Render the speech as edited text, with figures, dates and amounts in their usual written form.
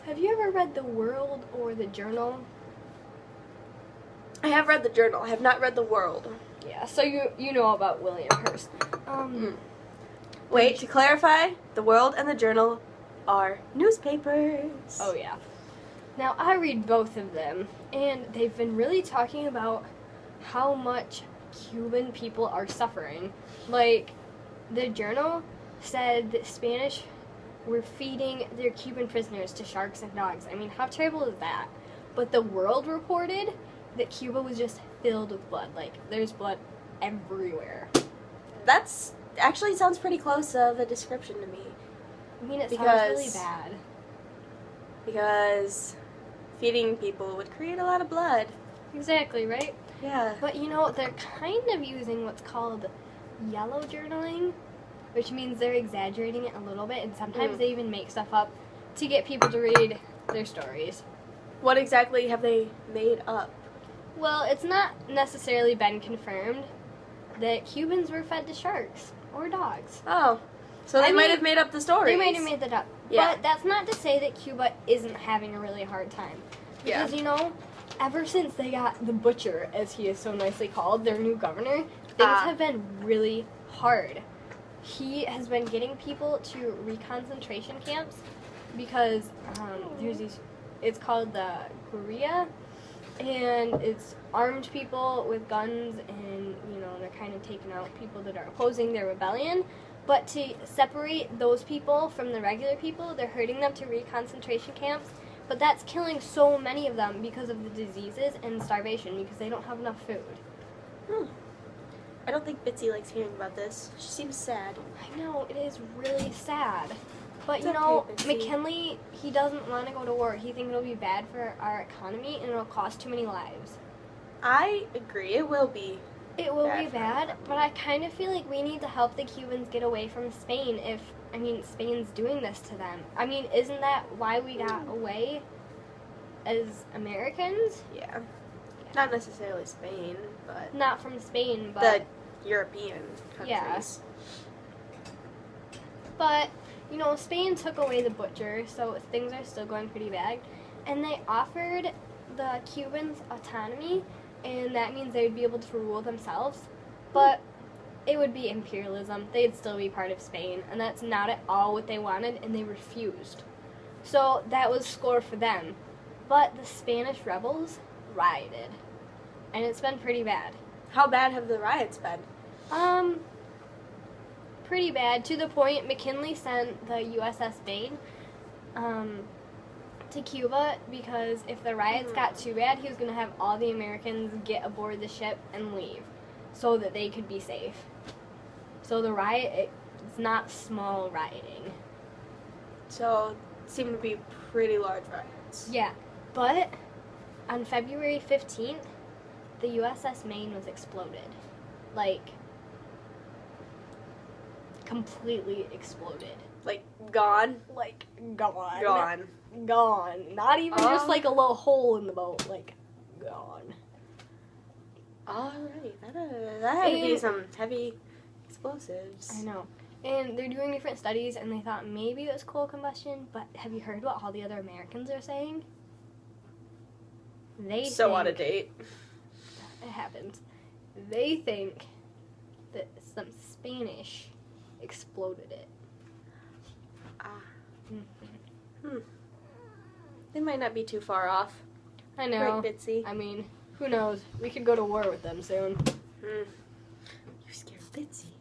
Have you ever read The World or The Journal? I have read the Journal. I have not read The World. Yeah, so you know about William Hearst. Wait, to clarify, The World and the Journal are newspapers. Oh, yeah. Now, I read both of them, and they've been really talking about how much Cuban people are suffering. Like, the Journal said that Spanish were feeding their Cuban prisoners to sharks and dogs. I mean, how terrible is that? But the World reported that Cuba was just filled with blood. Like, there's blood everywhere. That's actually sounds pretty close of a description to me. I mean, it sounds really bad. Because feeding people would create a lot of blood. Exactly, right? Yeah. But, you know, they're kind of using what's called yellow journaling, which means they're exaggerating it a little bit, and sometimes they even make stuff up to get people to read their stories. What exactly have they made up? Well, it's not necessarily been confirmed that Cubans were fed to sharks or dogs. Oh. So they might have made up the stories. They might have made that up. Yeah. But that's not to say that Cuba isn't having a really hard time. Because, you know, ever since they got the butcher, as he is so nicely called, their new governor, things have been really hard. He has been getting people to re-concentration camps because there's these, it's called the guerrilla, and it's armed people with guns, and, you know, they're kind of taking out people that are opposing their rebellion. But to separate those people from the regular people, they're herding them to re-concentration camps. But that's killing so many of them because of the diseases and starvation, because they don't have enough food. I don't think Bitsy likes hearing about this. She seems sad. I know, it is really sad. But, It's you know, okay, Bitsy. McKinley, he doesn't want to go to war. He thinks it'll be bad for our economy, and it'll cost too many lives. I agree. It will be. It will Bad be for bad, our but I kind of feel like we need to help the Cubans get away from Spain if, I mean, Spain's doing this to them. I mean, isn't that why we got away as Americans? Yeah. Not necessarily Spain, but Not from Spain, but... the European countries. Yeah. But, you know, Spain took away the butcher, so things are still going pretty bad. And they offered the Cubans autonomy, and that means they would be able to rule themselves. But it would be imperialism. They'd still be part of Spain, and that's not at all what they wanted, and they refused. So that was score for them. But the Spanish rebels rioted, and it's been pretty bad. How bad have the riots been? Pretty bad, to the point McKinley sent the USS Bain to Cuba, because if the riots got too bad, he was going to have all the Americans get aboard the ship and leave so that they could be safe. So the riot, it's not small rioting. So, it seemed to be pretty large riots. Yeah, but on February 15th, the USS Maine was exploded. Like, completely exploded. Like, gone? Like, gone. Gone. Gone. Not even just like a little hole in the boat. Like, gone. Alright, that had to be some heavy explosives. I know. And they're doing different studies, and they thought maybe it was coal combustion, but have you heard what all the other Americans are saying? They So think out of date. it happens. They think that some Spanish exploded it. They might not be too far off. I know. Right, Bitsy? I mean, who knows? We could go to war with them soon. You scared Bitsy.